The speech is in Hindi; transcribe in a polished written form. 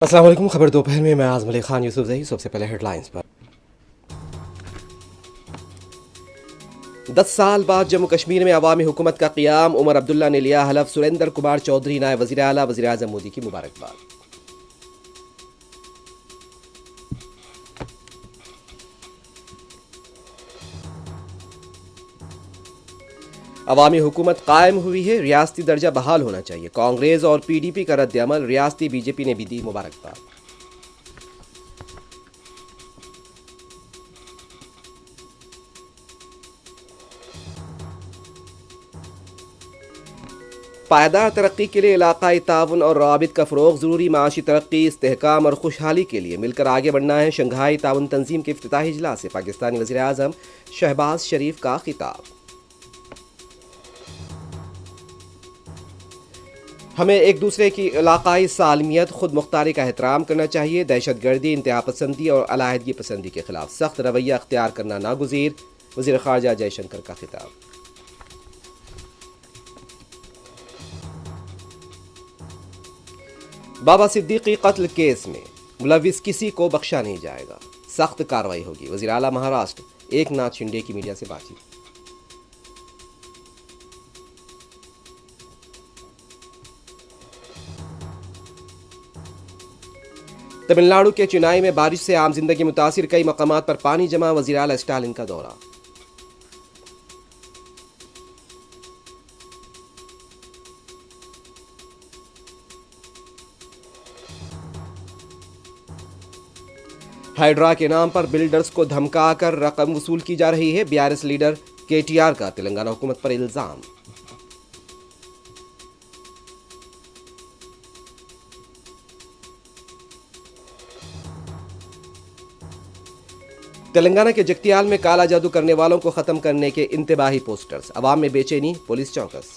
अस्सलाम वालेकुम। खबर दोपहर में मैं आज़म अली खान यूसुफ जही। सबसे पहले हेडलाइंस पर। 10 साल बाद जम्मू कश्मीर में अवामी हुकूमत का क़याम, उमर अब्दुल्ला ने लिया हलफ। सुरेंद्र कुमार चौधरी नायब वज़ीर आला, वज़ीर आज़म मोदी की मुबारकबाद। अवामी हुकूमत कायम हुई है, रियासती दर्जा बहाल होना चाहिए। कांग्रेस और PDP का रद्द अमल, रियासती BJP ने भी दी मुबारकबाद। पायदार तरक्की के लिए इलाकाई ताउन और रवाबित का फ़रोग़ ज़रूरी। माशी तरक्की, इस्तेहकाम और खुशहाली के लिए मिलकर आगे बढ़ना है। शंघाई ताउन तंजीम के इफ्तिताही इजलास से पाकिस्तानी वज़ीर आज़म शहबाज शरीफ का खिताब। हमें एक दूसरे की इलाकाई सालमियत, खुद मुख्तारी का एहतराम करना चाहिए। दहशत गर्दी, इंतहा पसंदी और अलाहदगी पसंदी के खिलाफ सख्त रवैया अख्तियार करना नागुज़ीर। वज़ीर ख़ारजा जयशंकर का खिताब। बाबा सिद्दीकी कत्ल केस में मुलविस किसी को बख्शा नहीं जाएगा, सख्त कार्रवाई होगी। वज़ीर आला महाराष्ट्र एकनाथ शिंदे की मीडिया से बातचीत। तमिलनाडु के चेन्नई में बारिश से आम जिंदगी मुतासिर, कई मकामात पर पानी जमा। वज़ीर आला स्टालिन का दौरा। हाइड्रा के नाम पर बिल्डर्स को धमकाकर रकम वसूल की जा रही है। BRS लीडर KTR का तेलंगाना हुकूमत पर इल्जाम। तेलंगाना के जगतियाल में काला जादू करने वालों को खत्म करने के इंतबाही पोस्टर्स, अवाम में बेचैनी, पुलिस चौकस।